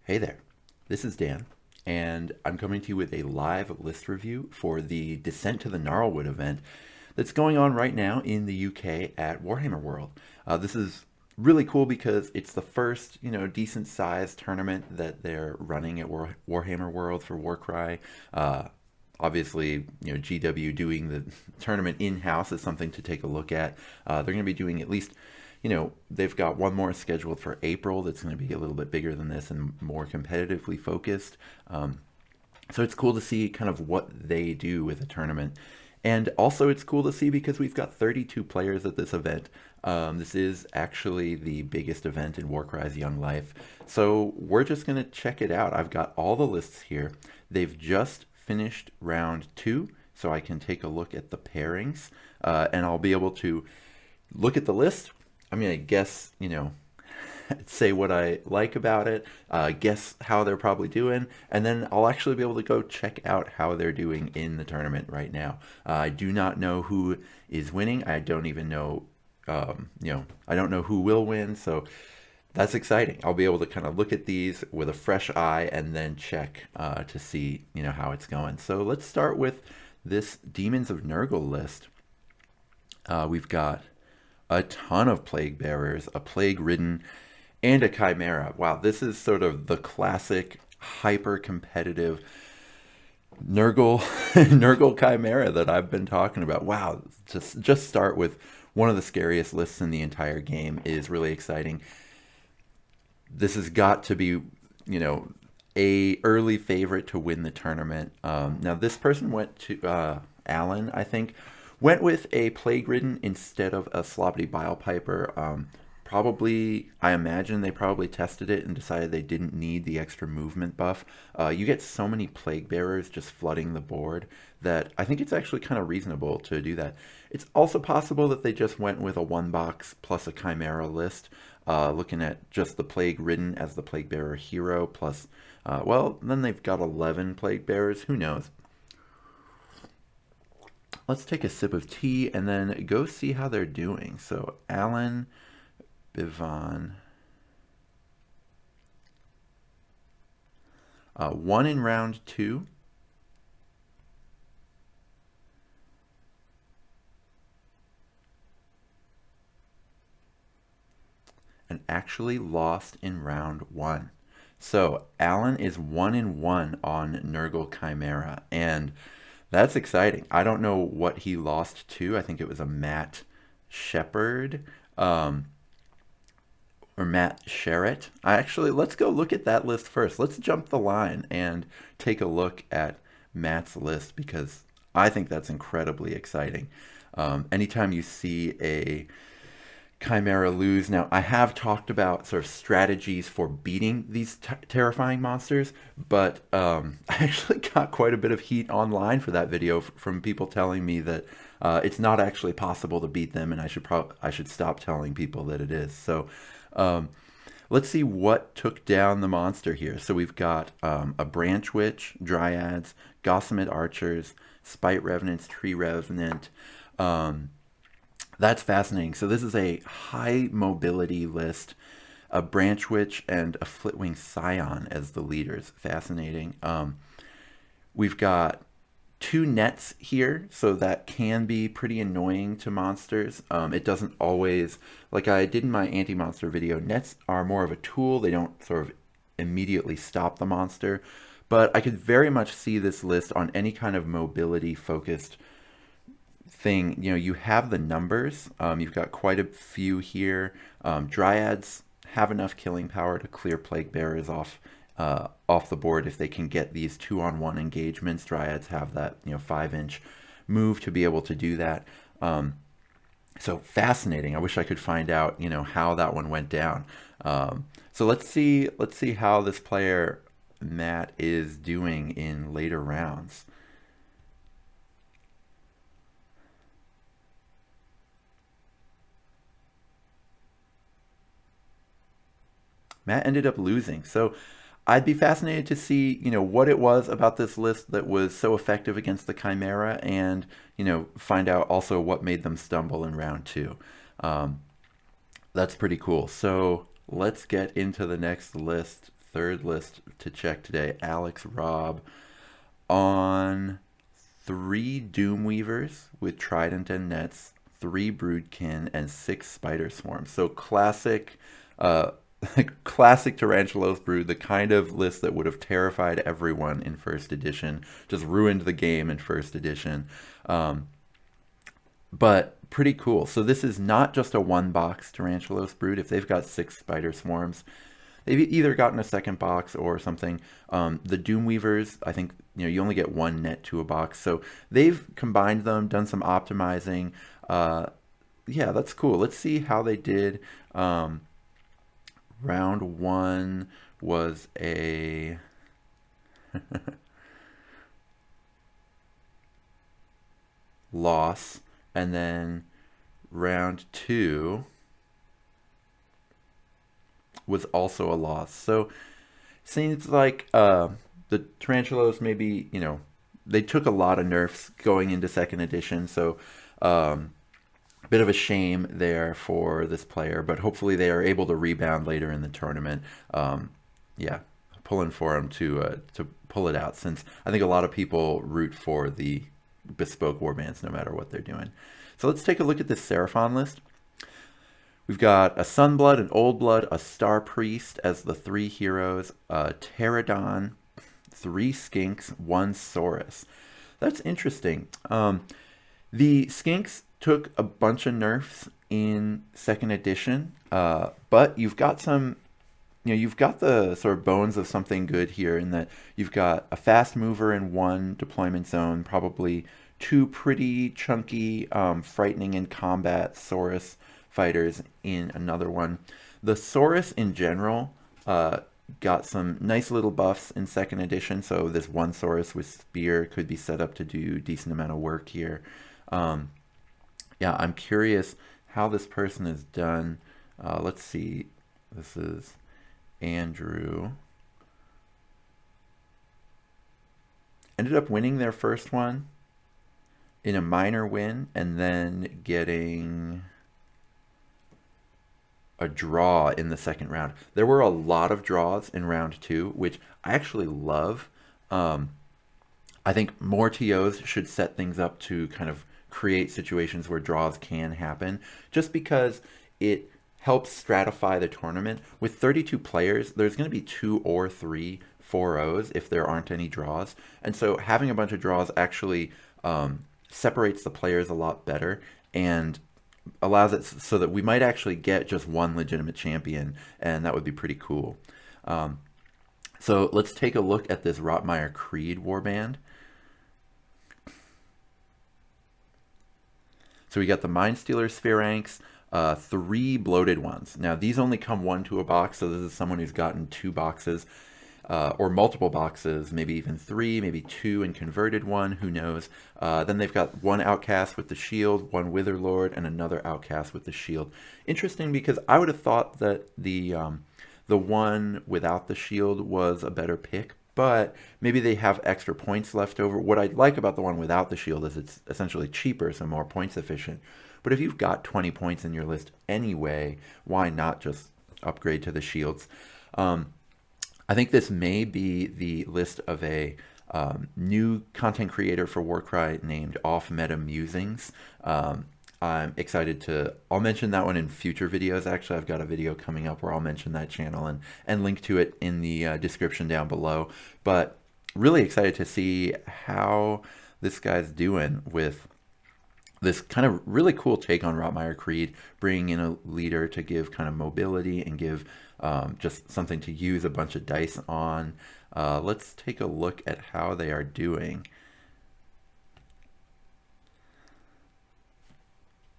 Hey there, this is Dan, and I'm coming to you with a live list review for the Descent to the Gnarlwood event that's going on right now in the UK at Warhammer World. This is really cool because it's the first, decent sized tournament that they're running at Warhammer World for Warcry. Obviously, GW doing the tournament in-house is something to take a look at. They're going to be doing at least, they've got one more scheduled for April that's going to be a little bit bigger than this and more competitively focused. So it's cool to see kind of what they do with a tournament. And also it's cool to see because we've got 32 players at this event. This is actually the biggest event in Warcry's young life. So we're just going to check it out. I've got all the lists here. They've just finished round 2, so I can take a look at the pairings, and I'll be able to look at the list. I'm going to guess, say what I like about it, guess how they're probably doing, and then I'll actually be able to go check out how they're doing in the tournament right now. I do not know who is winning. I don't even know, I don't know who will win, so that's exciting. I'll be able to kind of look at these with a fresh eye and then check to see, how it's going. So let's start with this Demons of Nurgle list. We've got a ton of Plague Bearers, a Plague Ridden, and a Chimera. Wow, this is sort of the classic hyper-competitive Nurgle Nurgle Chimera that I've been talking about. Wow, just start with one of the scariest lists in the entire game is really exciting. This has got to be, a early favorite to win the tournament. Now this person went to Alan, I think, went with a Plague Ridden instead of a Sloppity Bile Piper. Probably, I imagine they probably tested it and decided they didn't need the extra movement buff. You get so many Plague Bearers just flooding the board that I think it's actually kind of reasonable to do that. It's also possible that they just went with a 1-box plus a Chimera list, looking at just the Plague Ridden as the Plague Bearer hero plus, well, then they've got 11 Plague Bearers. Who knows? Let's take a sip of tea and then go see how they're doing. So Alan, Bivan, one in round 2. And actually lost in round 1. So Alan is 1 in 1 on Nurgle Chimera, and that's exciting. I don't know what he lost to. I think it was a Matt Shepard. Or Matt Sherritt. Let's go look at that list first. Let's jump the line and take a look at Matt's list because I think that's incredibly exciting. Anytime you see a Chimera lose. Now, I have talked about sort of strategies for beating these terrifying monsters, but I actually got quite a bit of heat online for that video from people telling me that it's not actually possible to beat them, and I should stop telling people that it is. So let's see what took down the monster here. So we've got a Branch Witch, Dryads, Gossamet Archers, Spite Revenants, Tree Revenant. That's fascinating. So this is a high mobility list, a Branch Witch and a Flitwing Scion as the leaders. Fascinating. We've got 2 nets here, so that can be pretty annoying to monsters. It doesn't always, like I did in my anti-monster video, nets are more of a tool. They don't sort of immediately stop the monster, but I could very much see this list on any kind of mobility focused thing. You have the numbers. You've got quite a few here. Dryads have enough killing power to clear Plague Bearers off the board if they can get these 2-on-1 engagements. Dryads have that 5-inch move to be able to do that. So fascinating. I wish I could find out how that one went down. So let's see how this player Matt is doing in later rounds. Matt ended up losing. So I'd be fascinated to see, what it was about this list that was so effective against the Chimera and, find out also what made them stumble in round 2. That's pretty cool. So let's get into the next list. third list to check today. Alex Robb on 3 Doomweavers with Trident and Nets, 3 Broodkin, and 6 Spider Swarms. So classic, classic Tarantulos Brood, the kind of list that would have terrified everyone in first edition, just ruined the game in first edition. But pretty cool. So this is not just a 1-box Tarantulos Brood. If they've got 6 Spider Swarms, they've either gotten a second box or something. The Doomweavers, I think, you only get 1 net to a box. So they've combined them, done some optimizing. Yeah, that's cool. Let's see how they did. Round 1 was a loss. And then round 2 was also a loss. So seems like the Tarantulos maybe, they took a lot of nerfs going into second edition. So bit of a shame there for this player, but hopefully they are able to rebound later in the tournament. Yeah, pulling for them to pull it out, since I think a lot of people root for the bespoke warbands no matter what they're doing. So let's take a look at this Seraphon list. We've got a Sunblood, an Old Blood, a Star Priest as the 3 heroes, a Pterodon, 3 Skinks, 1 Saurus. That's interesting. The Skinks took a bunch of nerfs in second edition, but you've got some, you've got the sort of bones of something good here, in that you've got a fast mover in 1 deployment zone, probably 2 pretty chunky, frightening in combat Saurus fighters in another one. The Saurus in general got some nice little buffs in second edition, so this 1 Saurus with Spear could be set up to do a decent amount of work here. Yeah, I'm curious how this person has done. Let's see. This is Andrew. Ended up winning their first one in a minor win, and then getting a draw in the second round. There were a lot of draws in round 2, which I actually love. I think more TOs should set things up to kind of create situations where draws can happen, just because it helps stratify the tournament. With 32 players, there's going to be 2 or 3 4-0s if there aren't any draws, and so having a bunch of draws actually separates the players a lot better and allows it so that we might actually get just 1 legitimate champion, and that would be pretty cool. So let's take a look at this Rotmire Creed warband. So we got the Mindstealer Spheranx, 3 bloated ones. Now these only come 1 to a box, so this is someone who's gotten 2 boxes, or multiple boxes, maybe even 3, maybe 2 and converted 1, who knows. Then they've got 1 Outcast with the shield, 1 Witherlord, and another Outcast with the shield. Interesting, because I would have thought that the one without the shield was a better pick, but maybe they have extra points left over. What I like about the one without the shield is it's essentially cheaper, so more points efficient. But if you've got 20 points in your list anyway, why not just upgrade to the shields? I think this may be the list of a new content creator for Warcry named Off Meta Musings. I'm excited to, I'll mention that one in future videos. Actually, I've got a video coming up where I'll mention that channel and link to it in the description down below. But really excited to see how this guy's doing with this kind of really cool take on Rotmire Creed, bringing in a leader to give kind of mobility and give just something to use a bunch of dice on. Let's take a look at how they are doing.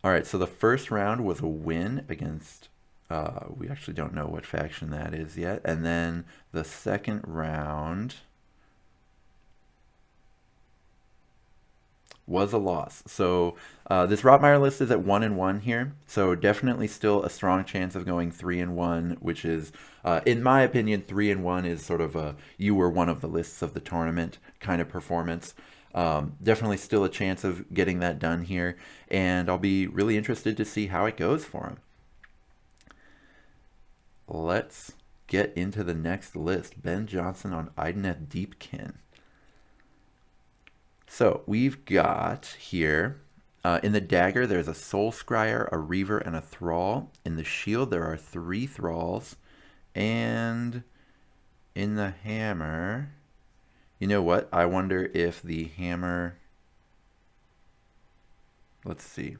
All right, so the first round was a win against, we actually don't know what faction that is yet. And then the second round was a loss. So this Rotmire list is at 1-1 here. So definitely still a strong chance of going 3-1, which is, in my opinion, 3-1 is sort of a, you were one of the lists of the tournament kind of performance. Definitely still a chance of getting that done here, and I'll be really interested to see how it goes for him. Let's get into the next list. Ben Johnson on Ideneth Deepkin. So we've got here, in the dagger, there's a Soul Scryer, a Reaver, and a Thrall. In the shield, there are 3 Thralls. And in the hammer, you know what? I wonder if the hammer, let's see.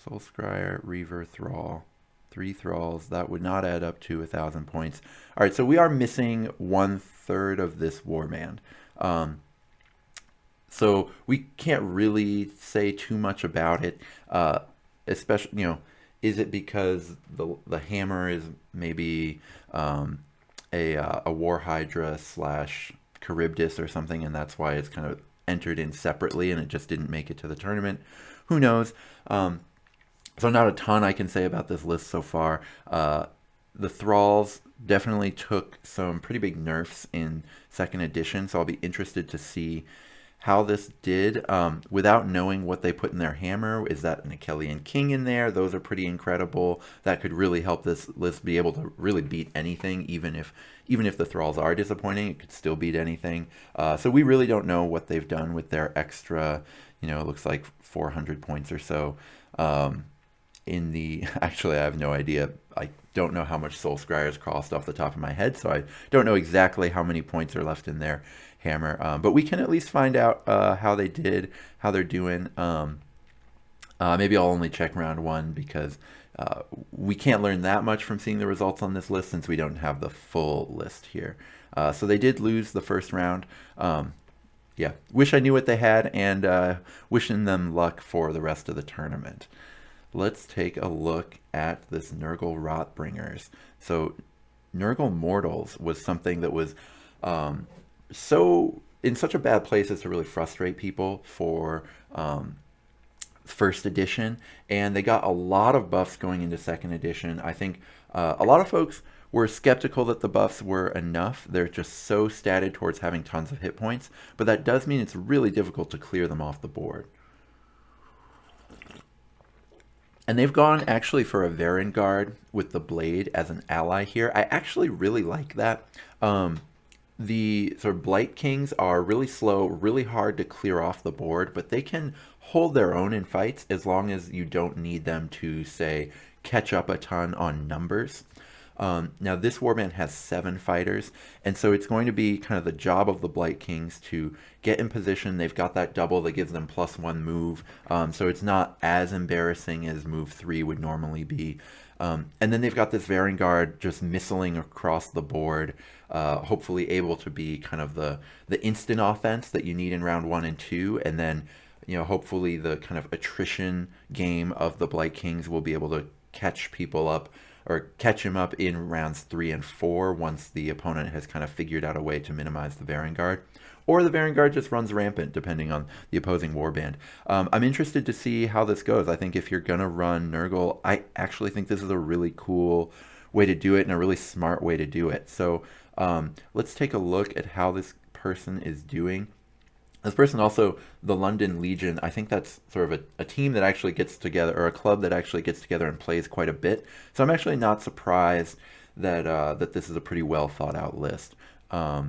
Soul Scryer, Reaver, Thrall. 3 Thralls. That would not add up to 1,000 points. All right, so we are missing 1/3 of this warband. So we can't really say too much about it, especially, is it because the hammer is maybe a War Hydra / Charybdis or something, and that's why it's kind of entered in separately and it just didn't make it to the tournament? Who knows? So not a ton I can say about this list so far. The Thralls definitely took some pretty big nerfs in 2nd edition, so I'll be interested to see how this did without knowing what they put in their hammer. Is that an Achillean King in there? Those are pretty incredible. That could really help this list be able to really beat anything, even if the Thralls are disappointing, it could still beat anything. So we really don't know what they've done with their extra, it looks like 400 points or so. In the, actually, I have no idea. I don't know how much Soul Scryers cost off the top of my head, so I don't know exactly how many points are left in their hammer. But we can at least find out how they did, how they're doing. Maybe I'll only check round 1 because we can't learn that much from seeing the results on this list since we don't have the full list here. So they did lose the first round. Yeah, wish I knew what they had, and wishing them luck for the rest of the tournament. Let's take a look at this Nurgle Rotbringers. So Nurgle Mortals was something that was so in such a bad place as to really frustrate people for 1st edition, and they got a lot of buffs going into 2nd edition. I think a lot of folks were skeptical that the buffs were enough. They're just so statted towards having tons of hit points, but that does mean it's really difficult to clear them off the board. And they've gone actually for a Varengard with the Blade as an ally here. I actually really like that. The sort of Blight Kings are really slow, really hard to clear off the board, but they can hold their own in fights as long as you don't need them to, say, catch up a ton on numbers. Now this warband has 7 fighters, and so it's going to be kind of the job of the Blight Kings to get in position. They've got that double that gives them +1 move, so it's not as embarrassing as move 3 would normally be. And then they've got this Varengard just missiling across the board, hopefully able to be kind of the instant offense that you need in round 1 and 2, and then hopefully the kind of attrition game of the Blight Kings will be able to catch people up, or catch him up in rounds 3 and 4 once the opponent has kind of figured out a way to minimize the Varengard. Or the Varengard just runs rampant depending on the opposing warband. I'm interested to see how this goes. I think if you're going to run Nurgle, I actually think this is a really cool way to do it and a really smart way to do it. So let's take a look at how this person is doing. This person also, the London Legion, I think that's sort of a team that actually gets together, or a club that actually gets together and plays quite a bit. So I'm actually not surprised that that this is a pretty well thought out list. I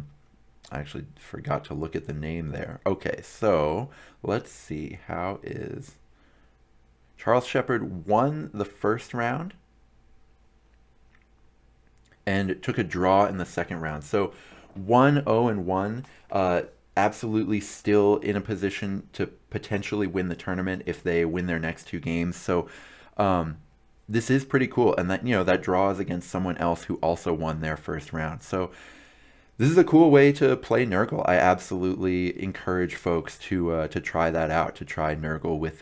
actually forgot to look at the name there. Okay, so let's see. How is Charles Shepard? Won the first round and took a draw in the second round. So 1-0-1. Absolutely still in a position to potentially win the tournament if they win their next 2 games. So this is pretty cool, and that that draw is against someone else who also won their first round. So this is a cool way to play Nurgle. I absolutely encourage folks to try that out, to try Nurgle with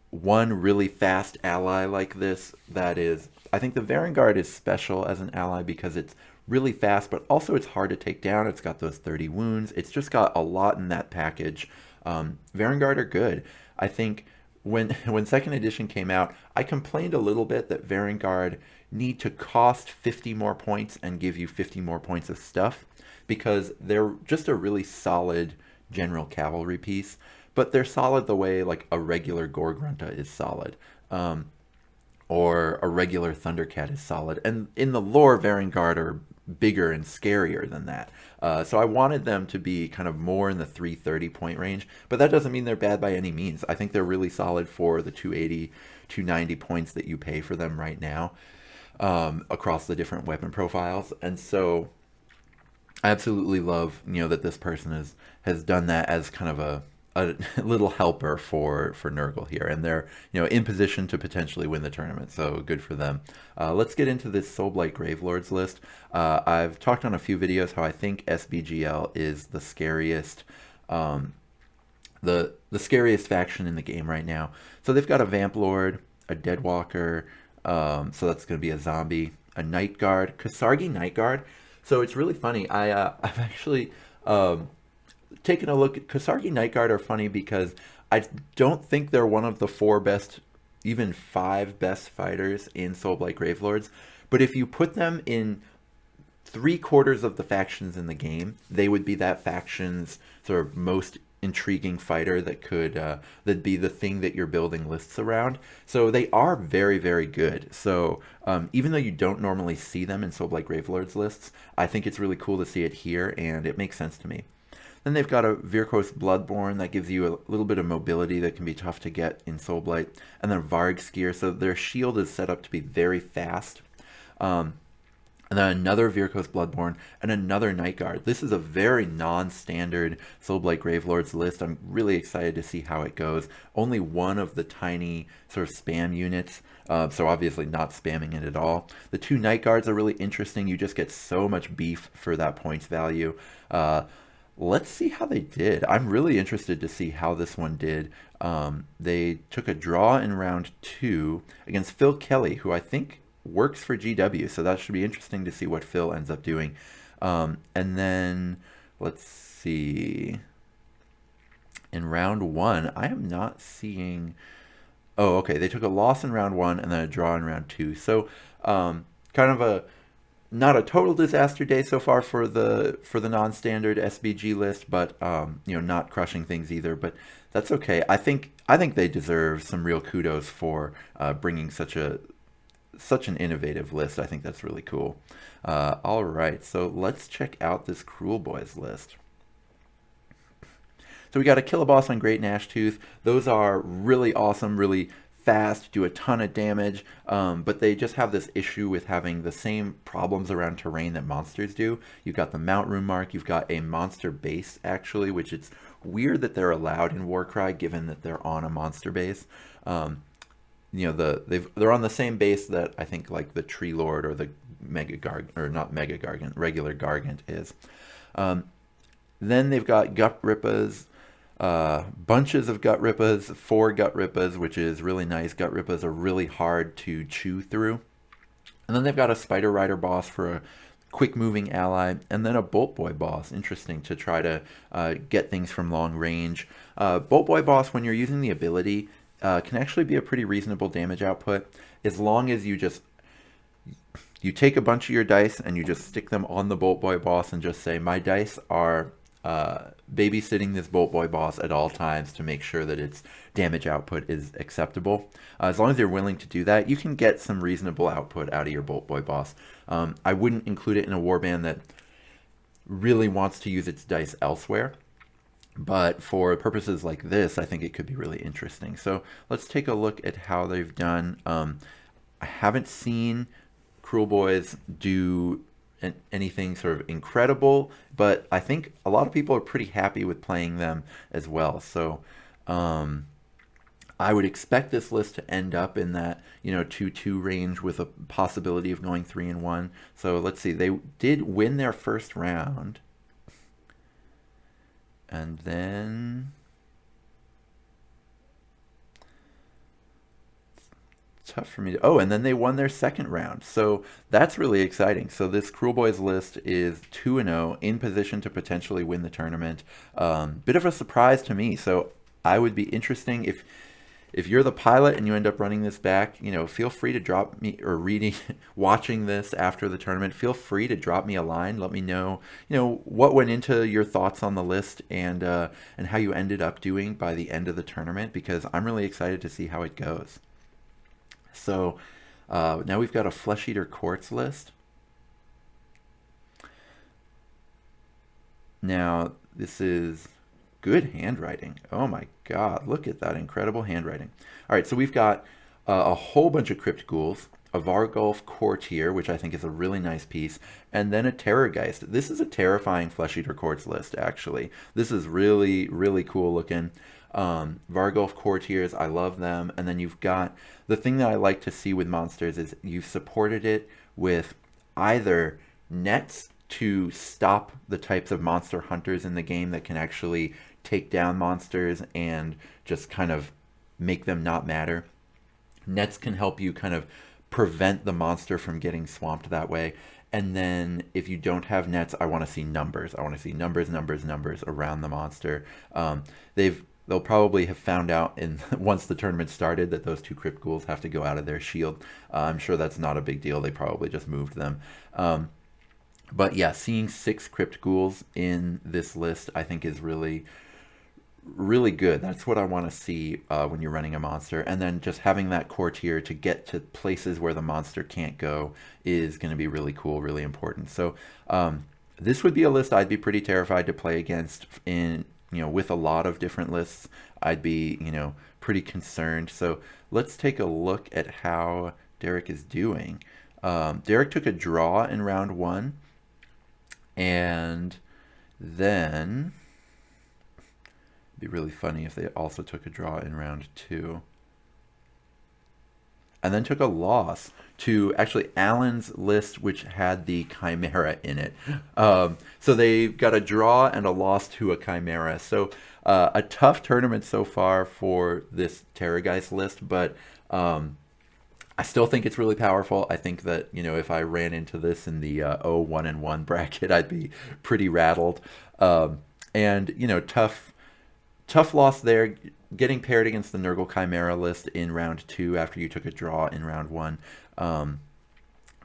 one really fast ally like this. That is, I think the Varengard is special as an ally because it's really fast, but also it's hard to take down. It's got those 30 wounds. It's just got a lot in that package. Varengard are good. I think when 2nd edition came out, I complained a little bit that Varengard need to cost 50 more points and give you 50 more points of stuff, because they're just a really solid general cavalry piece, but they're solid the way like a regular Gore Grunta is solid. or a regular Thundercat is solid. And in the lore, Varangard are bigger and scarier than that. So I wanted them to be kind of more in the 330 point range, but that doesn't mean they're bad by any means. I think they're really solid for the 280, 290 points that you pay for them right now, across the different weapon profiles. And so I absolutely love, that this person has done that as kind of a little helper for Nurgle here, and they're in position to potentially win the tournament. So good for them. Let's get into this Soulblight Gravelords list. I've talked on a few videos how I think SBGL is the scariest, the scariest faction in the game right now. So they've got a Vamp Lord, a Deadwalker, so that's going to be a zombie, a Night Guard, Kasargi Night Guard. So it's really funny. I've actually taken a look at Kasargi Night Guard are funny because I don't think they're one of the 4 best, even 5 best fighters in Soulblight Gravelords. But if you put them in 3/4 of the factions in the game, they would be that faction's sort of most intriguing fighter that could that'd be the thing that you're building lists around. So they are very, very good. So even though you don't normally see them in Soulblight Gravelords lists, I think it's really cool to see it here, and it makes sense to me. Then they've got a Virkos Bloodborne that gives you a little bit of mobility that can be tough to get in Soulblight, and then Varg Skier, so their shield is set up to be very fast. And then another Virkos Bloodborne, and another Night Guard. This is a very non-standard Soulblight Gravelords list. I'm really excited to see how it goes. Only one of the tiny sort of spam units, so obviously not spamming it at all. The 2 Night Guards are really interesting. You just get so much beef for that points value. Let's see how they did. I'm really interested to see how this one did. They took a draw in round 2 against Phil Kelly, who I think works for GW, so that should be interesting to see what Phil ends up doing. And then, let's see. In round 1, I am not seeing... Oh, okay, they took a loss in round 1 and then a draw in round 2. So, kind of not a total disaster day so far for the non-standard SBG list, but not crushing things either. But that's okay. I think they deserve some real kudos for bringing such an innovative list. I think that's really cool. All right, so let's check out this Cruel Boys list. So we got a Kill a Boss on Great Gnashtooth. Those are really awesome, really fast, do a ton of damage, but they just have this issue with having the same problems around terrain that monsters do. You've got the Mount Room Mark, you've got a monster base actually, which it's weird that they're allowed in Warcry given that they're on a monster base. They're on the same base that I think like the Tree Lord or the Mega Gargant, or not Mega Gargant, regular Gargant is. Then they've got Gut Rippas, bunches of Gut Rippas, 4 Gut Rippas, which is really nice. Gut Rippas are really hard to chew through. And then they've got a Spider Rider boss for a quick moving ally, and then a Bolt Boy boss. Interesting to try to get things from long range. Bolt Boy boss, when you're using the ability, can actually be a pretty reasonable damage output, as long as you take a bunch of your dice and you just stick them on the Bolt Boy boss and just say, my dice are babysitting this Bolt Boy boss at all times to make sure that its damage output is acceptable. As long as you're willing to do that, you can get some reasonable output out of your Bolt Boy boss. I wouldn't include it in a warband that really wants to use its dice elsewhere. But for purposes like this, I think it could be really interesting. So let's take a look at how they've done. I haven't seen Cruel Boys do anything sort of incredible, but I think a lot of people are pretty happy with playing them as well. So I would expect this list to end up in that 2-2 range with a possibility of going 3-1. So let's see, they did win their first round. And then tough for me to, oh, and then they won their second round. So that's really exciting. So this Cruel Boys list is 2-0, in position to potentially win the tournament. Bit of a surprise to me. So I would be interesting if you're the pilot and you end up running this back, feel free to drop me, or watching this after the tournament, feel free to drop me a line. Let me know, what went into your thoughts on the list and how you ended up doing by the end of the tournament, because I'm really excited to see how it goes. So Now we've got a Flesh Eater Quartz list. Now, this is good handwriting. Oh my god, look at that incredible handwriting. All right, so we've got a whole bunch of Crypt Ghouls, a Vargulf Courtier, which I think is a really nice piece, and then a Terrorgeist. This is a terrifying Flesh Eater Quartz list, actually. This is really, really cool looking. Vargulf Courtiers, I love them. And then you've got, the thing that I like to see with monsters is you've supported it with either nets to stop the types of monster hunters in the game that can actually take down monsters and just kind of make them not matter. Nets can help you kind of prevent the monster from getting swamped that way. And then if you don't have nets, I want to see numbers. I want to see numbers, numbers, numbers around the monster. They'll probably have found out in once the tournament started that those two Crypt Ghouls have to go out of their shield. I'm sure that's not a big deal. They probably just moved them. But yeah, seeing 6 Crypt Ghouls in this list, I think is really, really good. That's what I want to see when you're running a monster. And then just having that courtier to get to places where the monster can't go is going to be really cool, really important. So this would be a list I'd be pretty terrified to play against with a lot of different lists. I'd be, pretty concerned. So let's take a look at how Derek is doing. Derek took a draw in round 1. And then it'd be really funny if they also took a draw in round 2. And then took a loss to actually Alan's list, which had the Chimera in it. So they got a draw and a loss to a Chimera. So a tough tournament so far for this Terrorgeist list, but I still think it's really powerful. I think that, if I ran into this in the 1-1 bracket, I'd be pretty rattled. And, tough loss there. Getting paired against the Nurgle Chimera list in round 2 after you took a draw in round 1.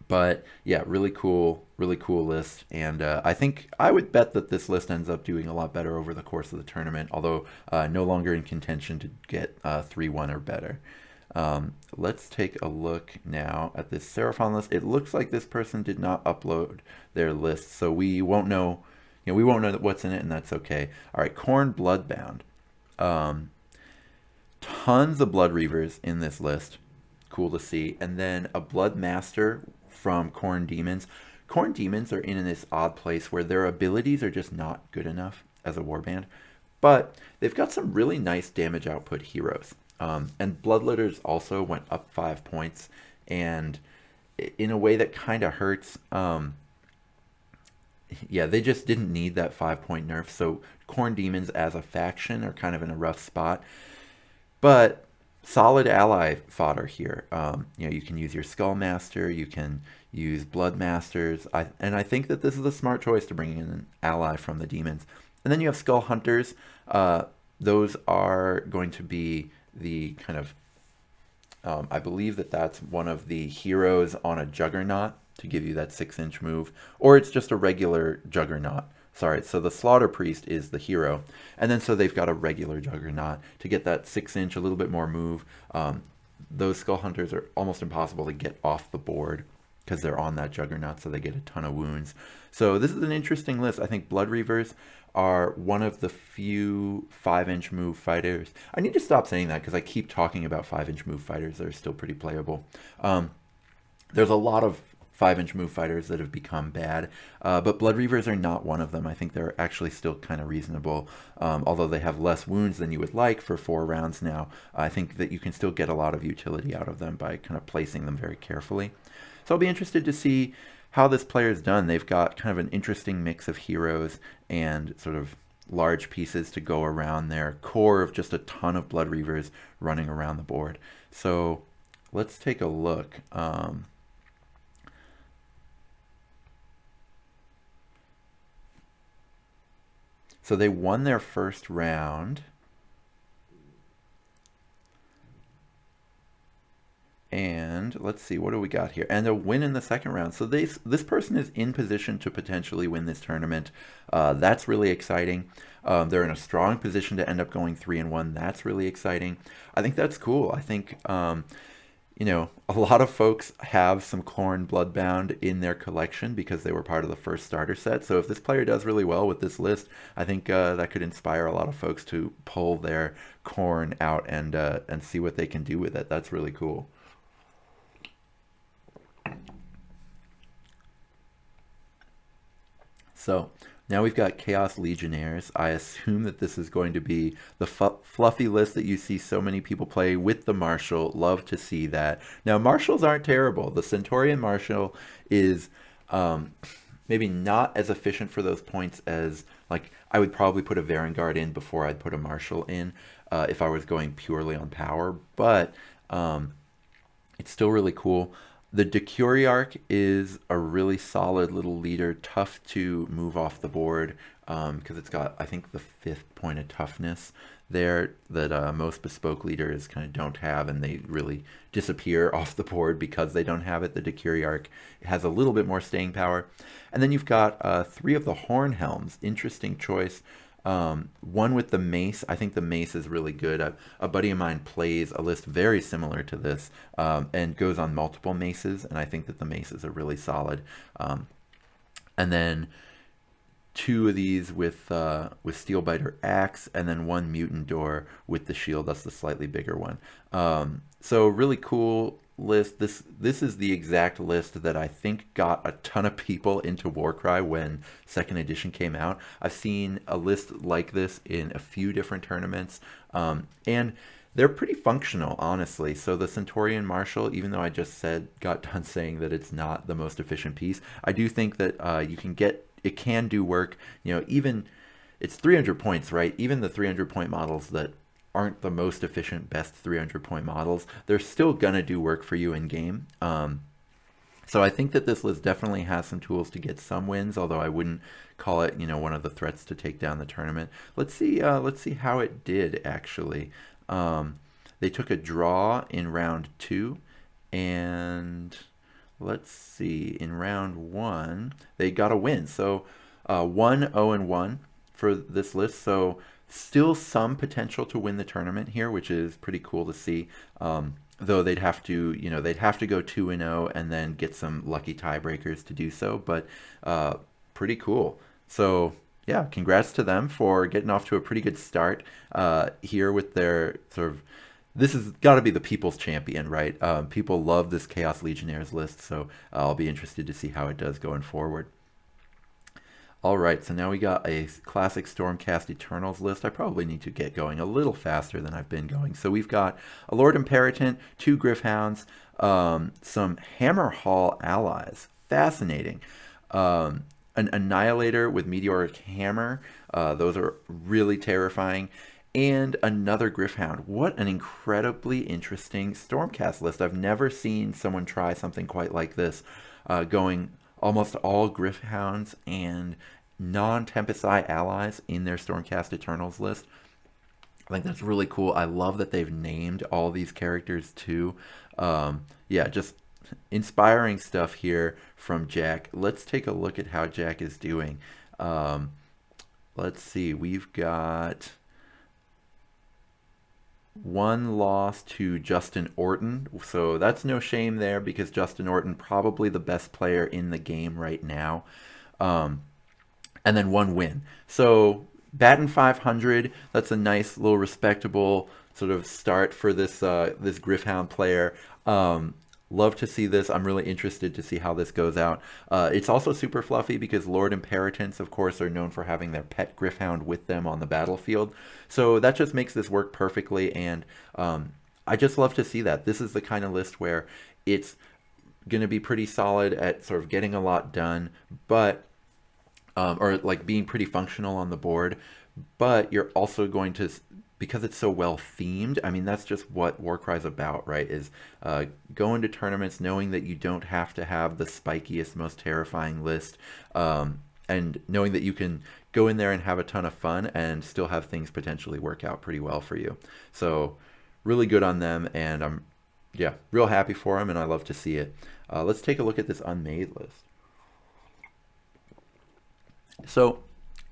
But yeah, really cool list. And I think I would bet that this list ends up doing a lot better over the course of the tournament, although no longer in contention to get 3-1 or better. Let's take a look now at this Seraphon list. It looks like this person did not upload their list, so we won't know, we won't know what's in it, and that's okay. All right, Khorne Bloodbound. Tons of Blood Reavers in this list. Cool to see. And then a Blood Master from Khorne Demons. Khorne Demons are in this odd place where their abilities are just not good enough as a warband, but they've got some really nice damage output heroes. And Bloodletters also went up 5 points, and in a way that kind of hurts. Yeah, they just didn't need that 5-point nerf, so Khorne Demons as a faction are kind of in a rough spot. But solid ally fodder here. You can use your Skullmaster, you can use Bloodmasters, and I think that this is a smart choice to bring in an ally from the demons. And then you have Skull Hunters. Those are going to be the kind of, I believe that's one of the heroes on a Juggernaut to give you that 6-inch move, or it's just a regular Juggernaut. Sorry, so the Slaughter Priest is the hero, and then so they've got a regular Juggernaut to get that 6-inch, a little bit more move. Those Skull Hunters are almost impossible to get off the board because they're on that Juggernaut, so they get a ton of wounds. So this is an interesting list. I think Blood Reavers are one of the few 5-inch move fighters. I need to stop saying that because I keep talking about 5-inch move fighters that are still pretty playable. There's a lot of 5-inch move fighters that have become bad, but Blood Reavers are not one of them. I think they're actually still kind of reasonable, although they have less wounds than you would like for 4 rounds now. I think that you can still get a lot of utility out of them by kind of placing them very carefully. So I'll be interested to see how this player's done. They've got kind of an interesting mix of heroes and sort of large pieces to go around their core of just a ton of Blood Reavers running around the board. So let's take a look. So they won their first round. And let's see, what do we got here? And they'll win in the second round. So this person is in position to potentially win this tournament. That's really exciting. They're in a strong position to end up going 3-1. That's really exciting. I think that's cool. I think, you know, a lot of folks have some Khorne Bloodbound in their collection because they were part of the first starter set. So if this player does really well with this list, I think that could inspire a lot of folks to pull their Khorne out and see what they can do with it. That's really cool. So now we've got Chaos Legionnaires. I assume that this is going to be the fluffy list that you see so many people play with the Marshal. Love to see that. Now, Marshals aren't terrible. The Centaurian Marshal is maybe not as efficient for those points as, like, I would probably put a Varangard in before I'd put a Marshal in if I was going purely on power, but it's still really cool. The Decuriarch is a really solid little leader, tough to move off the board because it's got, I think, the 5th point of toughness there that most bespoke leaders kind of don't have, and they really disappear off the board because they don't have it. The Decuriarch has a little bit more staying power. And then you've got 3 of the Hornhelms. Interesting choice. One with the mace. I think the mace is really good. A buddy of mine plays a list very similar to this and goes on multiple maces, and I think that the maces are really solid. And then 2 of these with Steelbiter Axe, and then 1 Mutant Door with the shield. That's the slightly bigger one. So really cool list. This is the exact list that I think got a ton of people into Warcry when 2nd edition came out. I've seen a list like this in a few different tournaments, and they're pretty functional, honestly. So the Centaurian Marshal, even though I just got done saying that it's not the most efficient piece, I do think that it can do work. You know, even it's 300 points, right? Even the 300 point models that aren't the most efficient, best 300 point models, they're still gonna do work for you in game. So I think that this list definitely has some tools to get some wins, although I wouldn't call it, you know, one of the threats to take down the tournament. Let's see how it did actually. They took a draw in round 2, and let's see, in round 1 they got a win. So 1-0-1 for this list. So still some potential to win the tournament here, which is pretty cool to see. Though they'd have to go 2-0 and then get some lucky tiebreakers to do so. But pretty cool. So yeah, congrats to them for getting off to a pretty good start here with their sort of. This has got to be the people's champion, right? People love this Chaos Legionnaires list, so I'll be interested to see how it does going forward. All right, so now we got a classic Stormcast Eternals list. I probably need to get going a little faster than I've been going. So we've got a Lord Imperatant, 2 Gryph-hounds, some Hammerhall allies. Fascinating. An Annihilator with Meteoric Hammer. Those are really terrifying. And another Gryph-hound. What an incredibly interesting Stormcast list. I've never seen someone try something quite like this, going almost all Gryph-hounds and non-Tempest Eye allies in their Stormcast Eternals list. I think that's really cool. I love that they've named all these characters too. Yeah, just inspiring stuff here from Jack. Let's take a look at how Jack is doing. Let's see, we've got 1 loss to Justin Orton, so that's no shame there because Justin Orton probably the best player in the game right now, and then 1 win. So batting 500, that's a nice little respectable sort of start for this this Gryph-hound player. Love to see this. I'm really interested to see how this goes out. It's also super fluffy because Lord Imperatants, of course, are known for having their pet Gryph-hound with them on the battlefield. So that just makes this work perfectly, and I just love to see that. This is the kind of list where it's going to be pretty solid at sort of getting a lot done, but or like being pretty functional on the board, but you're also going to, because it's so well themed, I mean, that's just what Warcry is about, right? Is going to tournaments knowing that you don't have to have the spikiest, most terrifying list, and knowing that you can go in there and have a ton of fun and still have things potentially work out pretty well for you. So really good on them, and I'm, yeah, real happy for them, and I love to see it. Let's take a look at this unmade list. So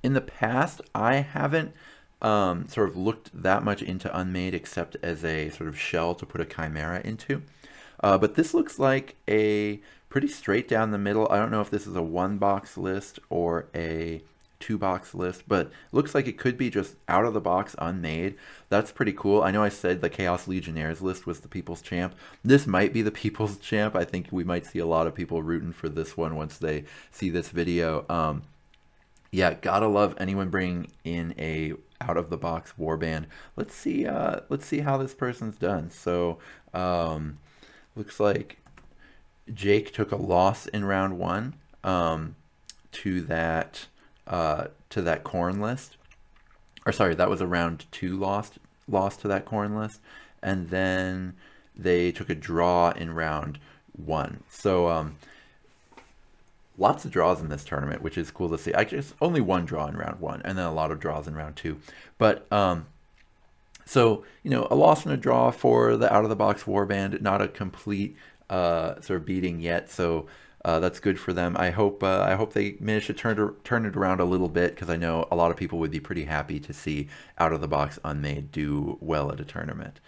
in the past, I haven't sort of looked that much into unmade except as a sort of shell to put a chimera into. But this looks like a pretty straight down the middle. I don't know if this is a one box list or a two box list, but looks like it could be just out of the box unmade. That's pretty cool. I know I said the Chaos Legionnaires list was the People's Champ. This might be the People's Champ. I think we might see a lot of people rooting for this one once they see this video. Yeah, gotta love anyone bringing in a out of the box warband. Let's see how this person's done. So looks like Jake took a loss in round one to that corn list. Or sorry, that was a round two loss to that corn list, and then they took a draw in round one. So lots of draws in this tournament, which is cool to see. I guess only one draw in round one, and then a lot of draws in round two. But so a loss and a draw for the out of the box warband, not a complete sort of beating yet. So that's good for them. I hope they manage to turn it around a little bit, because I know a lot of people would be pretty happy to see out of the box unmade do well at a tournament.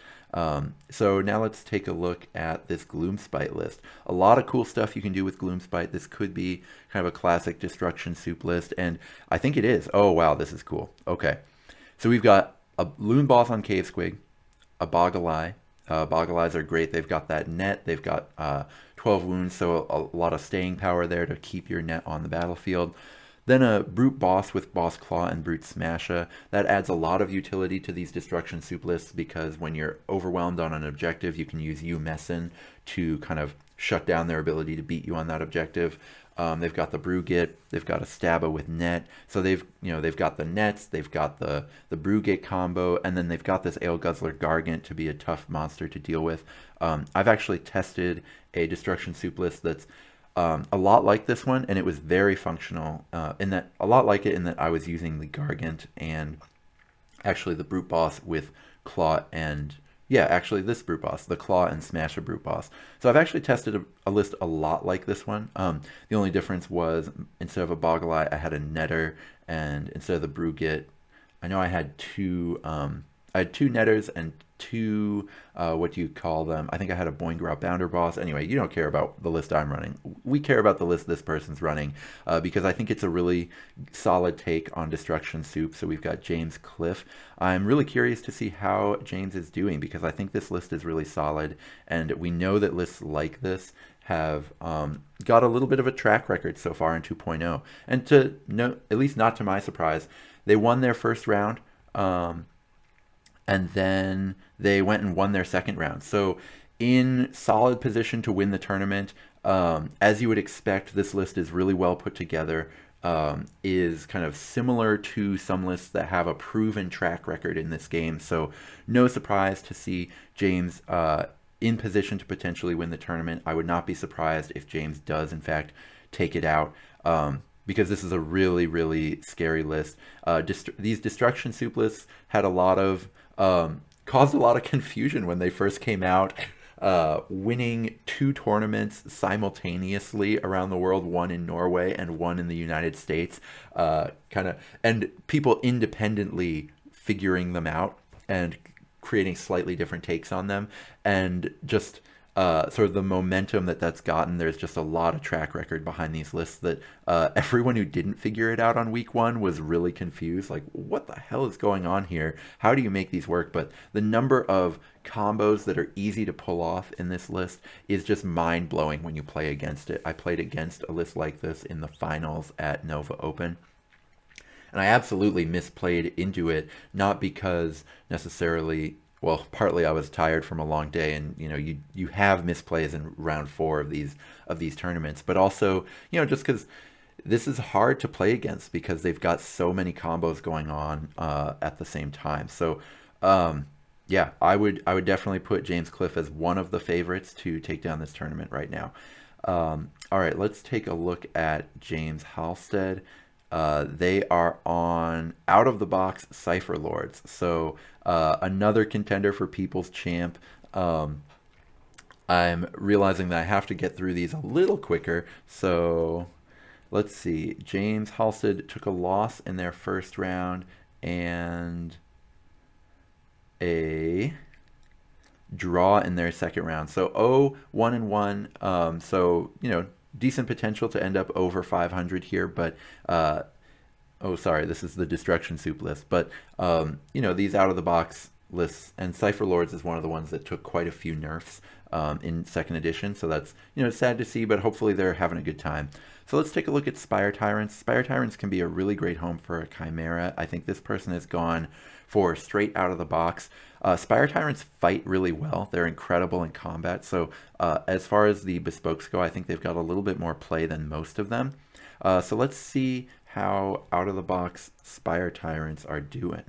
So now let's take a look at this Gloomspite list. A lot of cool stuff you can do with Gloomspite. This could be kind of a classic Destruction Soup list, and I think it is. Oh wow, this is cool. Okay, so we've got a Loon Boss on Cave Squig, a Boggle-Eye. Boggle-Eyes are great. They've got that net. They've got 12 wounds, so a lot of staying power there to keep your net on the battlefield. Then a Brute Boss with Boss Claw and Brute Smasha. That adds a lot of utility to these Destruction Soup lists, because when you're overwhelmed on an objective, you can use Messin to kind of shut down their ability to beat you on that objective. They've got the Brugit, they've got a Stabba with net, so they've got the nets, they've got the Brugit combo, and then they've got this Ale Guzzler Gargant to be a tough monster to deal with. I've actually tested a Destruction Soup list that's a lot like this one, and it was very functional. In that I was using the Gargant and actually the Brute Boss with Claw and this Brute Boss, the Claw and Smash a Brute Boss. So I've actually tested a list a lot like this one. The only difference was, instead of a Boggle-Eye, I had a Netter, and instead of the Brugit, I know I had two Netters and two, what do you call them? I think I had a Boingrot Bounder Boss. Anyway, you don't care about the list I'm running. We care about the list this person's running, because I think it's a really solid take on Destruction Soup. So we've got James Cliff. I'm really curious to see how James is doing, because I think this list is really solid, and we know that lists like this have got a little bit of a track record so far in 2.0. And to no, at least not to my surprise, they won their first round. And then they went and won their second round. So in solid position to win the tournament. As you would expect, this list is really well put together, is kind of similar to some lists that have a proven track record in this game. So no surprise to see James in position to potentially win the tournament. I would not be surprised if James does, in fact, take it out. Because this is a really, really scary list. These Destruction Soup lists had caused a lot of confusion when they first came out, winning 2 tournaments simultaneously around the world, one in Norway and one in the United States, and people independently figuring them out and creating slightly different takes on them, and just sort of the momentum that's gotten. There's just a lot of track record behind these lists that everyone who didn't figure it out on week 1 was really confused. Like, what the hell is going on here? How do you make these work? But the number of combos that are easy to pull off in this list is just mind-blowing when you play against it. I played against a list like this in the finals at Nova Open, and I absolutely misplayed into it, not because necessarily... Well, partly I was tired from a long day, and you have misplays in round 4 of these tournaments, but also just because this is hard to play against because they've got so many combos going on at the same time. So yeah, I would definitely put James Cliff as one of the favorites to take down this tournament right now. All right, let's take a look at James Halstead. They are on Out of the Box Cypher Lords, so another contender for People's Champ. I'm realizing that I have to get through these a little quicker, so let's see. James Halstead took a loss in their first round and a draw in their second round. So 1-1. So, decent potential to end up over 500 here, but oh, sorry, this is the Destruction Soup list. But, these out of the box lists, and Cypher Lords is one of the ones that took quite a few nerfs in second edition. So that's, sad to see, but hopefully they're having a good time. So let's take a look at Spire Tyrants. Spire Tyrants can be a really great home for a Chimera. I think this person has gone for straight out of the box. Spire Tyrants fight really well. They're incredible in combat. So as far as the bespokes go, I think they've got a little bit more play than most of them. So let's see how out of the box Spire Tyrants are doing.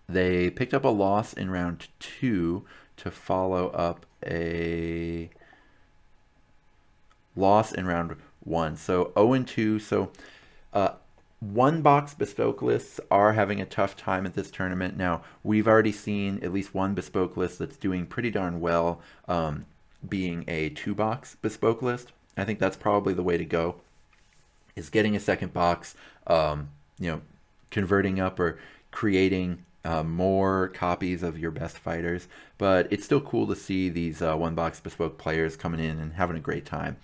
They picked up a loss in round 2 to follow up a loss in round 1. So 0-2. So one box bespoke lists are having a tough time at this tournament. Now, we've already seen at least one bespoke list that's doing pretty darn well, being a 2-box bespoke list. I think that's probably the way to go, is getting a second box, converting up or creating more copies of your best fighters. But it's still cool to see these one-box bespoke players coming in and having a great time.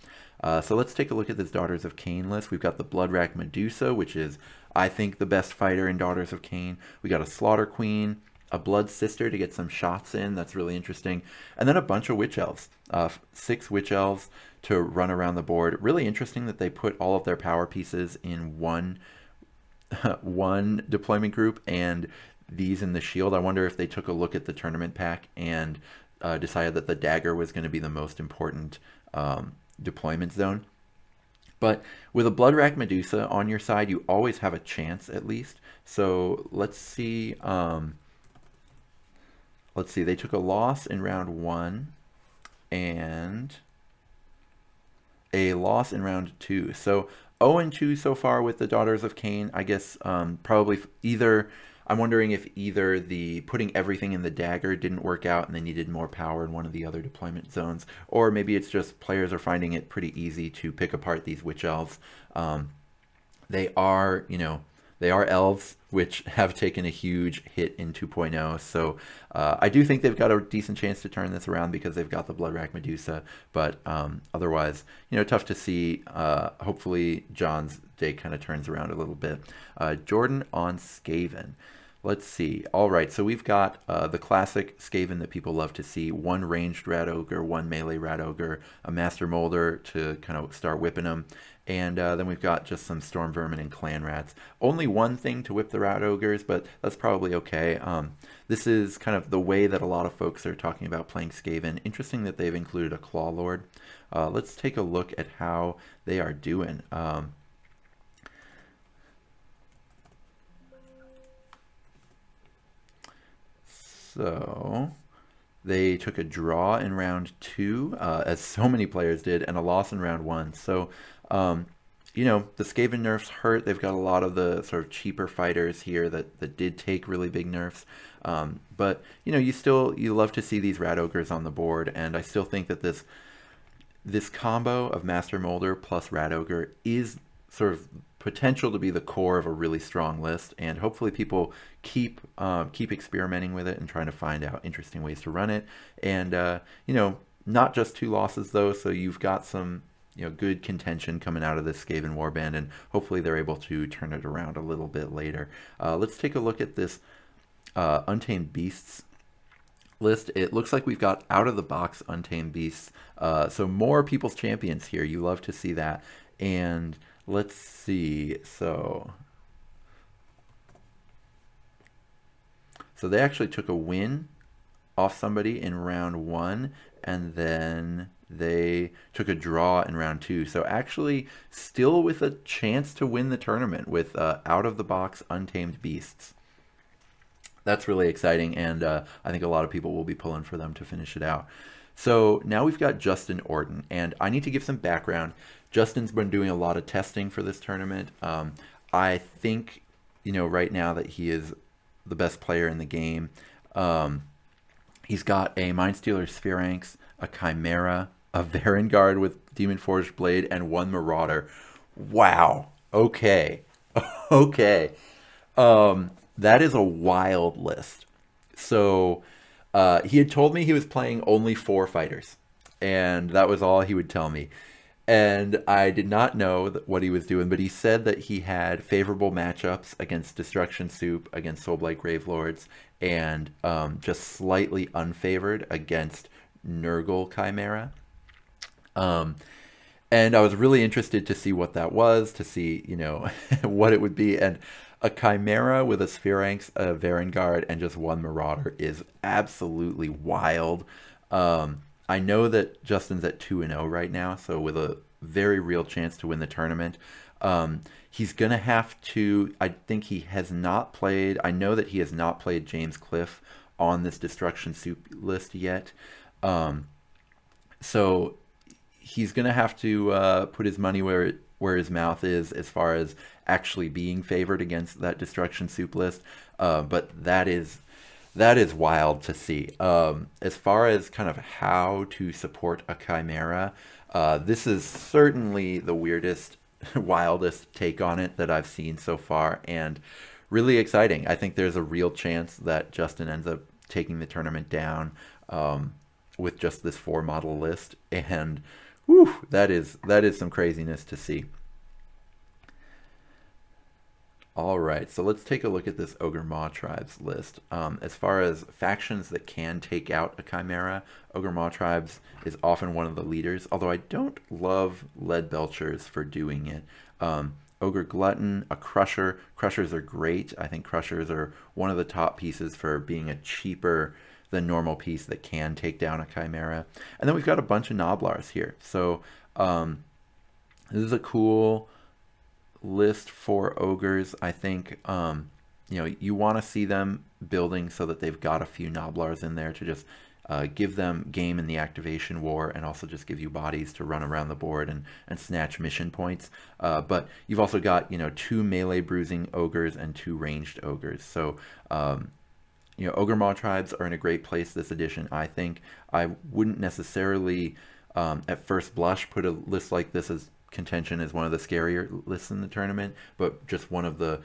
So let's take a look at this Daughters of Cain list. We've got the Bloodrack Medusa, which is, I think, the best fighter in Daughters of Cain. We got a Slaughter Queen, a Blood Sister to get some shots in. That's really interesting. And then a bunch of Witch Elves. 6 Witch Elves to run around the board. Really interesting that they put all of their power pieces in one deployment group and these in the shield. I wonder if they took a look at the tournament pack and decided that the dagger was going to be the most important deployment zone. But with a Bloodrack Medusa on your side, you always have a chance at least. So let's see. They took a loss in round 1 and a loss in round 2. So 0-2 so far with the Daughters of Cain. I guess probably either, I'm wondering if either the putting everything in the dagger didn't work out and they needed more power in one of the other deployment zones, or maybe it's just players are finding it pretty easy to pick apart these Witch Elves. They are, they are elves, which have taken a huge hit in 2.0. So I do think they've got a decent chance to turn this around because they've got the Bloodrack Medusa. But otherwise, tough to see. Hopefully John's day kind of turns around a little bit. Jordan on Skaven. Let's see. All right, so we've got the classic Skaven that people love to see. 1 ranged Rat Ogre, 1 melee Rat Ogre, a Master Molder to kind of start whipping them. And then we've got just some Storm Vermin and Clan Rats. Only one thing to whip the Rat Ogres, but that's probably okay. This is kind of the way that a lot of folks are talking about playing Skaven. Interesting that they've included a Claw Lord. Let's take a look at how they are doing. So they took a draw in round 2, as so many players did, and a loss in round 1. So, the Skaven nerfs hurt. They've got a lot of the sort of cheaper fighters here that did take really big nerfs. But, you love to see these Rat Ogres on the board, and I still think that this combo of Master Molder plus Rat Ogre is sort of potential to be the core of a really strong list, and hopefully people keep experimenting with it and trying to find out interesting ways to run it. And not just 2 losses though, so you've got some good contention coming out of this Skaven warband, and hopefully they're able to turn it around a little bit later. Let's take a look at this Untamed Beasts list. It looks like we've got out of the box Untamed Beasts, so more People's Champions here. You love to see that. And let's see, so they actually took a win off somebody in round 1, and then they took a draw in round 2. So actually still with a chance to win the tournament with out of the box Untamed Beasts. That's really exciting, and I think a lot of people will be pulling for them to finish it out. So now we've got Justin Orton, and I need to give some background. Justin's been doing a lot of testing for this tournament. I think, right now that he is the best player in the game. He's got a Mindstealer Spheranx, a Chimera, a Varangard with Demon Forged Blade, and 1 Marauder. Wow. Okay. Okay. That is a wild list. So He had told me he was playing only 4 fighters, and that was all he would tell me. And I did not know what he was doing, but he said that he had favorable matchups against Destruction Soup, against Soulblight Gravelords, and just slightly unfavored against Nurgle Chimera. Um, and I was really interested to see what that was, to see, what it would be. And a Chimera with a Spheranx, a Varengard, and just one Marauder is absolutely wild. I know that Justin's at 2-0 right now, so with a very real chance to win the tournament. He's going to have to, I think he has not played, I know that he has not played James Cliff on this Destruction Soup list yet. So he's going to have to put his money where his mouth is as far as actually being favored against that Destruction Soup list. But that is wild to see. As far as kind of how to support a Chimera, this is certainly the weirdest, wildest take on it that I've seen so far, and really exciting. I think there's a real chance that Justin ends up taking the tournament down with just this 4-model list, and whew, that is some craziness to see. All right, so let's take a look at this Ogre Maw Tribes list. As far as factions that can take out a Chimera, Ogre Maw Tribes is often one of the leaders, although I don't love Lead Belchers for doing it. Ogre Glutton, a Crusher. Crushers are great. I think Crushers are one of the top pieces for being a cheaper than normal piece that can take down a Chimera. And then we've got a bunch of Gnoblars here. So this is a cool list for ogres. I think you want to see them building so that they've got a few Gnoblars in there to just give them game in the activation war, and also just give you bodies to run around the board and snatch mission points. But you've also got 2 melee bruising ogres and 2 ranged ogres. So Ogre Maw Tribes are in a great place this edition, I think. I wouldn't necessarily at first blush put a list like this as contention as one of the scarier lists in the tournament, but just one of a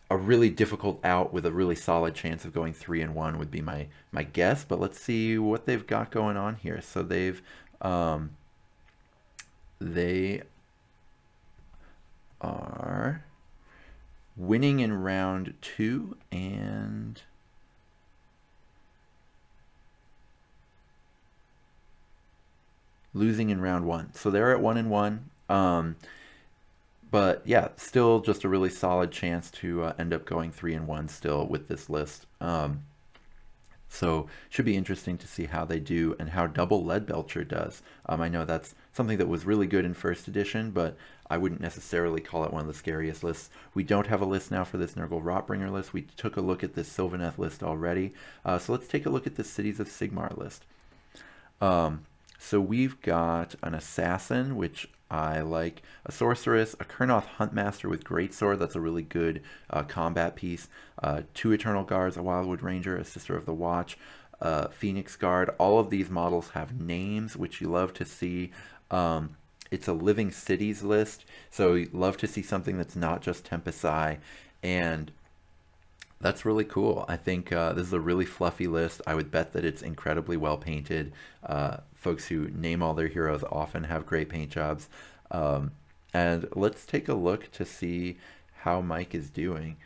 really difficult out with a really solid chance of going 3-1 would be my guess. But let's see what they've got going on here. So they are winning in round 2 and losing in round 1. So they're at 1-1. But yeah, still just a really solid chance to end up going 3-1 still with this list. So should be interesting to see how they do and how Double Lead Belcher does. I know that's something that was really good in first edition, but I wouldn't necessarily call it one of the scariest lists. We don't have a list now for this Nurgle Rotbringer list. We took a look at this Sylvaneth list already. So let's take a look at the Cities of Sigmar list. So we've got an Assassin, which I like, a Sorceress, a Kurnoth Huntmaster with Greatsword. That's a really good combat piece. 2 Eternal Guards, a Wildwood Ranger, a Sister of the Watch, Phoenix Guard. All of these models have names, which you love to see. It's a Living Cities list, so you love to see something that's not just Tempest Eye, and that's really cool. I think this is a really fluffy list. I would bet that it's incredibly well painted. Folks who name all their heroes often have great paint jobs. And let's take a look to see how Mike is doing.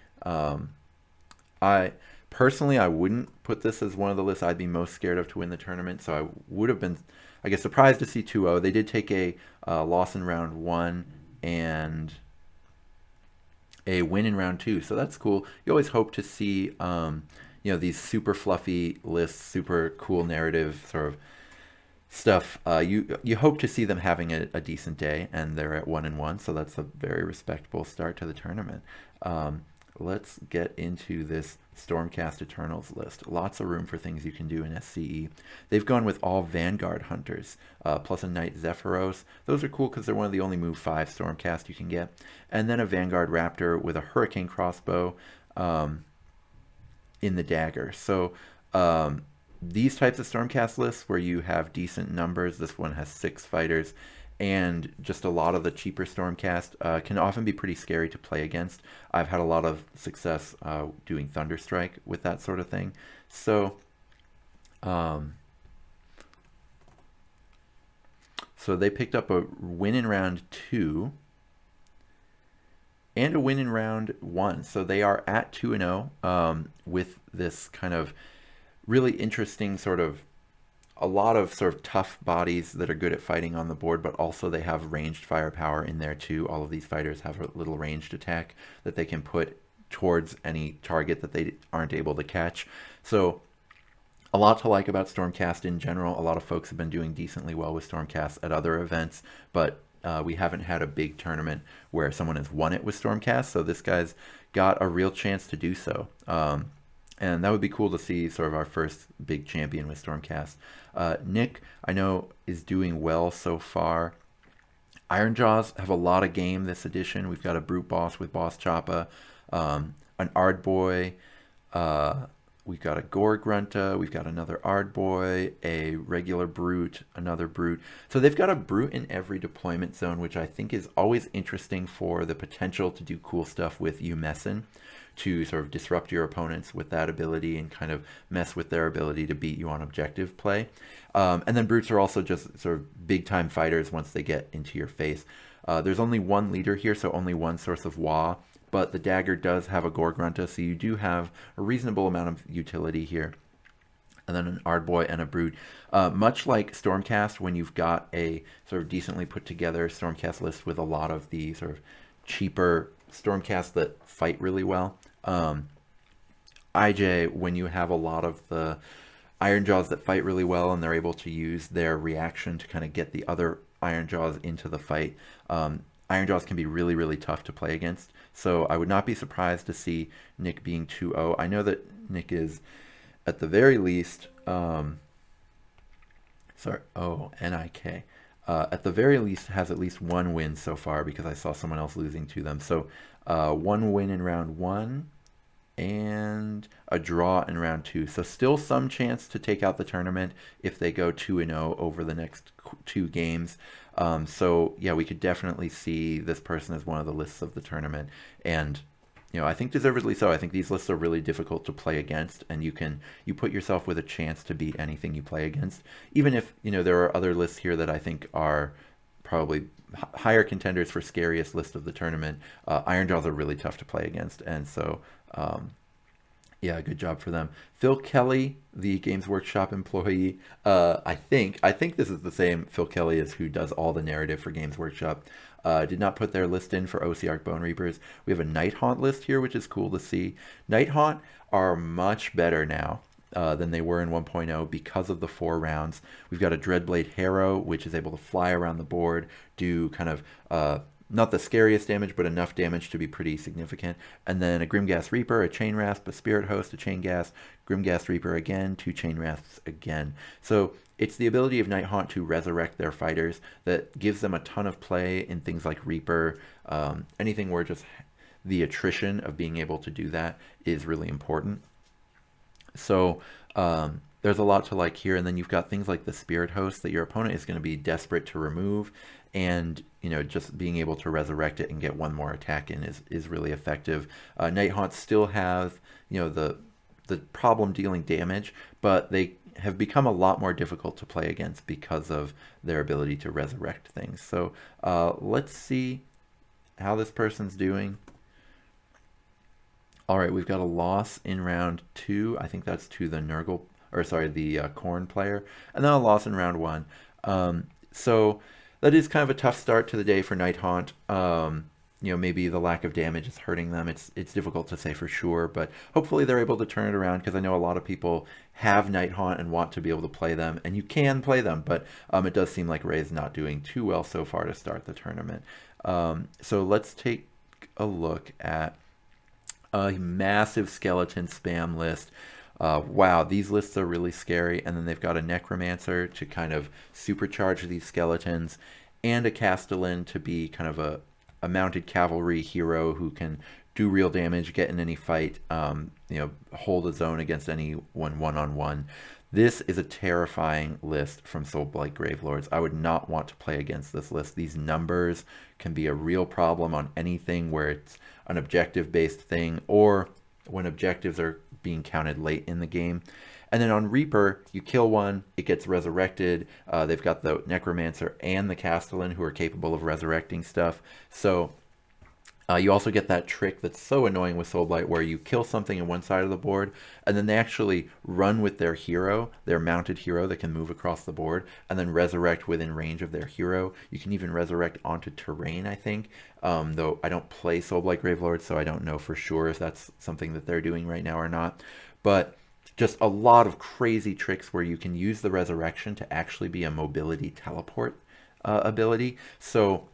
I personally, I wouldn't put this as one of the lists I'd be most scared of to win the tournament. So I would have been, I guess, surprised to see 2-0. They did take a loss in round 1 and a win in round 2, so that's cool. You always hope to see these super fluffy lists, super cool narrative sort of stuff. You hope to see them having a decent day, and they're at 1-1, so that's a very respectable start to the tournament. Let's get into this Stormcast Eternals list. Lots of room for things you can do in SCE. They've gone with all Vanguard Hunters, plus a Knight Zephyros. Those are cool because they're one of the only move 5 Stormcast you can get. And then a Vanguard Raptor with a Hurricane Crossbow in the dagger. So these types of Stormcast lists where you have decent numbers, this one has 6 fighters, and just a lot of the cheaper Stormcast can often be pretty scary to play against. I've had a lot of success doing Thunderstrike with that sort of thing. So Um, so they picked up a win in round 2 and a win in round 1. So they are at 2-0 with this kind of really interesting sort of a lot of sort of tough bodies that are good at fighting on the board, but also they have ranged firepower in there too. All of these fighters have a little ranged attack that they can put towards any target that they aren't able to catch. So a lot to like about Stormcast in general. A lot of folks have been doing decently well with Stormcast at other events, but we haven't had a big tournament where someone has won it with Stormcast, so this guy's got a real chance to do so. And that would be cool to see sort of our first big champion with Stormcast. Nick, I know, is doing well so far. Ironjaws have a lot of game this edition. We've got a Brute Boss with Boss Choppa, an Ardboy, we've got a Gore Grunta, we've got another Ardboy, a regular Brute, another Brute. So they've got a Brute in every deployment zone, which I think is always interesting for the potential to do cool stuff with Umessin, to sort of disrupt your opponents with that ability and kind of mess with their ability to beat you on objective play. And then Brutes are also just sort of big-time fighters once they get into your face. There's only one leader here, so only one source of Wa, but the dagger does have a Gore Grunta, so you do have a reasonable amount of utility here. And then an Ardboy and a Brute. Much like Stormcast, when you've got a sort of decently put together Stormcast list with a lot of the sort of cheaper Stormcast that fight really well. IJ, when you have a lot of the Ironjaws that fight really well and they're able to use their reaction to kind of get the other Ironjaws into the fight, Ironjaws can be really, really tough to play against. So I would not be surprised to see Nick being 2-0. I know that Nick is, at the very least, N-I-K. At the very least has at least one win so far, because I saw someone else losing to them. So one win in round 1 and a draw in round 2. So still some chance to take out the tournament if they go 2-0 over the next 2 games. So yeah, we could definitely see this person as one of the lists of the tournament, and I think deservedly so. I think these lists are really difficult to play against, and you put yourself with a chance to beat anything you play against, even if there are other lists here that I think are probably higher contenders for scariest list of the tournament. Ironjaws are really tough to play against, and so yeah, good job for them. Phil Kelly, the Games Workshop employee, I think this is the same Phil Kelly as who does all the narrative for Games Workshop. Did not put their list in for OC Bone Reapers. We have a Nighthaunt list here, which is cool to see. Nighthaunt are much better now than they were in 1.0 because of the 4 rounds. We've got a Dreadblade Harrow, which is able to fly around the board, do kind of not the scariest damage, but enough damage to be pretty significant. And then a Grimghast Reaper, a Chain Rasp, a Spirit Host, a Chain Gas, Grimghast Reaper again, 2 Chain Rasps again. So it's the ability of Nighthaunt to resurrect their fighters that gives them a ton of play in things like Reaper, anything where just the attrition of being able to do that is really important. So there's a lot to like here. And then you've got things like the Spirit Host that your opponent is going to be desperate to remove, and just being able to resurrect it and get one more attack in is really effective. Nighthaunts still have the problem dealing damage, but they have become a lot more difficult to play against because of their ability to resurrect things. So let's see how this person's doing. All right, we've got a loss in round 2. I think that's to the Nurgle, or sorry, the Corn player, and then a loss in round 1. So that is kind of a tough start to the day for Nighthaunt. Maybe the lack of damage is hurting them. It's difficult to say for sure, but hopefully they're able to turn it around, because I know a lot of people have Nighthaunt and want to be able to play them, and you can play them, but it does seem like Ray's not doing too well so far to start the tournament. So let's take a look at a massive skeleton spam list. Wow, these lists are really scary. And then they've got a Necromancer to kind of supercharge these skeletons, and a Castellan to be kind of a mounted cavalry hero who can do real damage, get in any fight, hold a zone against anyone one-on-one. This is a terrifying list from Soulblight Gravelords. I would not want to play against this list. These numbers can be a real problem on anything where it's an objective-based thing, or when objectives are being counted late in the game. And then on Reaper, you kill one, it gets resurrected. They've got the Necromancer and the Castellan who are capable of resurrecting stuff. So you also get that trick that's so annoying with Soulblight where you kill something in one side of the board, and then they actually run with their hero, their mounted hero that can move across the board, and then resurrect within range of their hero. You can even resurrect onto terrain, I think, though I don't play Soulblight Gravelord, so I don't know for sure if that's something that they're doing right now or not. But just a lot of crazy tricks where you can use the resurrection to actually be a mobility teleport ability. So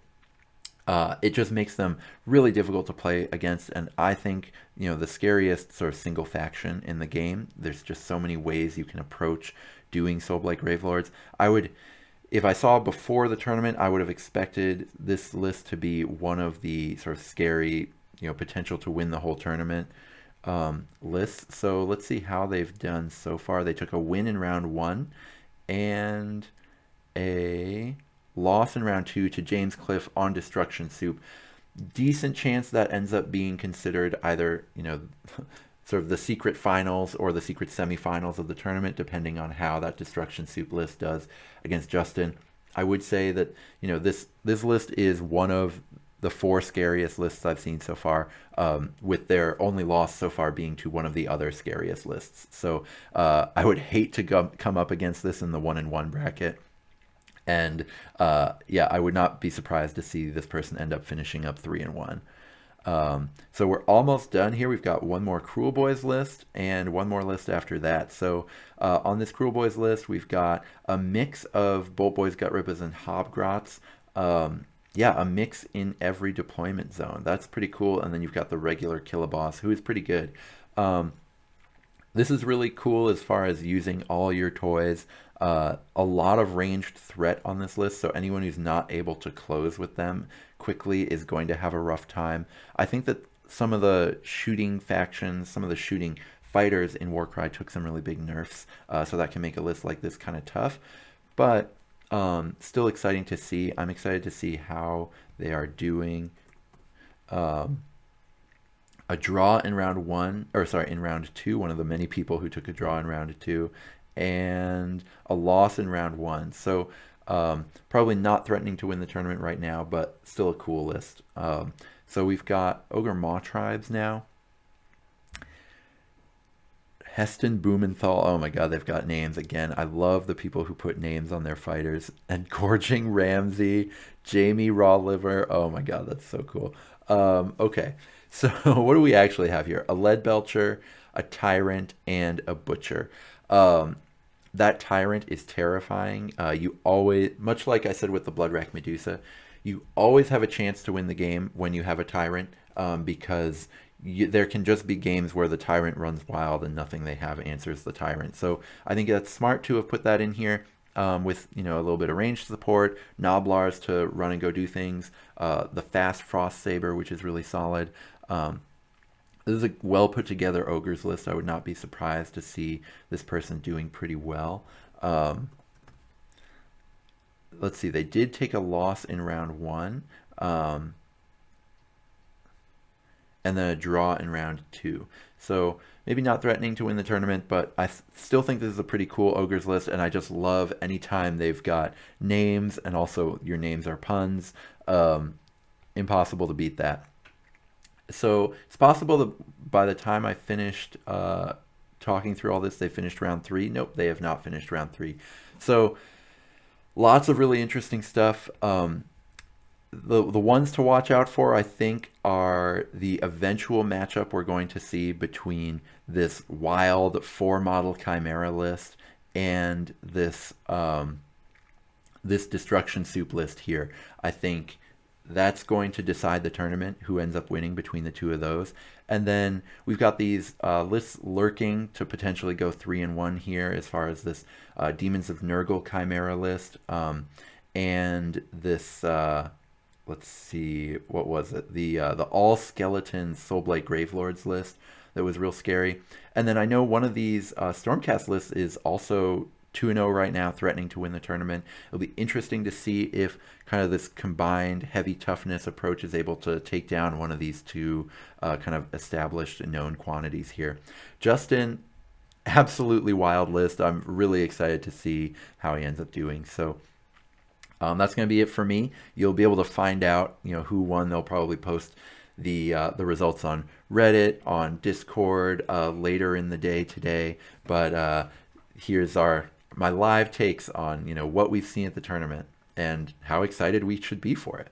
it just makes them really difficult to play against, and I think, you know, the scariest sort of single faction in the game. There's just so many ways you can approach doing Soulblight Gravelords. I would, if I saw before the tournament, I would have expected this list to be one of the sort of scary, you know, potential to win the whole tournament lists. So let's see how they've done so far. They took a win in round 1 and a loss in round 2 to James Cliff on Destruction Soup. Decent chance that ends up being considered either, you know, sort of the secret finals or the secret semifinals of the tournament, depending on how that Destruction Soup list does against Justin. I would say that, you know, this list is one of the 4 scariest lists I've seen so far, with their only loss so far being to one of the other scariest lists. So I would hate to come up against this in the 1-in-1 bracket. And yeah, I would not be surprised to see this person end up finishing up 3-1. So we're almost done here. We've got one more Cruel Boys list and one more list after that. So on this Cruel Boys list, we've got a mix of Bolt Boys, Gut Rippers, and Hobgrots. Yeah, a mix in every deployment zone. That's pretty cool. And then you've got the regular Killaboss, who is pretty good. This is really cool as far as using all your toys. A lot of ranged threat on this list, so anyone who's not able to close with them quickly is going to have a rough time. I think that some of the shooting factions, some of the shooting fighters in Warcry took some really big nerfs, so that can make a list like this kind of tough. But still exciting to see. I'm excited to see how they are doing. A draw in round 1, or sorry, in round 2, one of the many people who took a draw in round 2, and a loss in round 1. So probably not threatening to win the tournament right now, but still a cool list. So we've got Ogre Maw Tribes now. Heston Blumenthal. Oh my god, they've got names again. I love the people who put names on their fighters. And Gorging Ramsey, Jamie Raw Liver. Oh my god, that's so cool. Okay, so what do we actually have here? A Lead Belcher, a Tyrant, and a Butcher. That Tyrant is terrifying. You always, much like I said with the Bloodrack Medusa, you always have a chance to win the game when you have a Tyrant, because there can just be games where the Tyrant runs wild and nothing they have answers the Tyrant. So I think that's smart to have put that in here, with, you know, a little bit of range support, Noblars to run and go do things, the fast Frost Saber, which is really solid. This is a well put together Ogres list. I would not be surprised to see this person doing pretty well. Let's see, they did take a loss in round 1. And then a draw in round 2. So maybe not threatening to win the tournament, but I still think this is a pretty cool Ogres list, and I just love anytime they've got names, and also your names are puns. Impossible to beat that. So it's possible that by the time I finished talking through all this, they finished round 3. Nope, they have not finished round 3. So lots of really interesting stuff. The ones to watch out for, I think, are the eventual matchup we're going to see between this wild 4-model Chimera list and this this Destruction Soup list here. I think that's going to decide the tournament, who ends up winning between the two of those. And then we've got these lists lurking to potentially go 3-1 here, as far as this Demons of Nurgle Chimera list, and this... let's see, what was it? The all skeleton Soulblight Gravelords list that was real scary. And then I know one of these Stormcast lists is also 2-0 right now, threatening to win the tournament. It'll be interesting to see if kind of this combined heavy toughness approach is able to take down one of these two kind of established and known quantities here. Justin, absolutely wild list. I'm really excited to see how he ends up doing. So that's going to be it for me. You'll be able to find out, who won. They'll probably post the results on Reddit, on Discord later in the day today. But here's my live takes on what we've seen at the tournament and how excited we should be for it.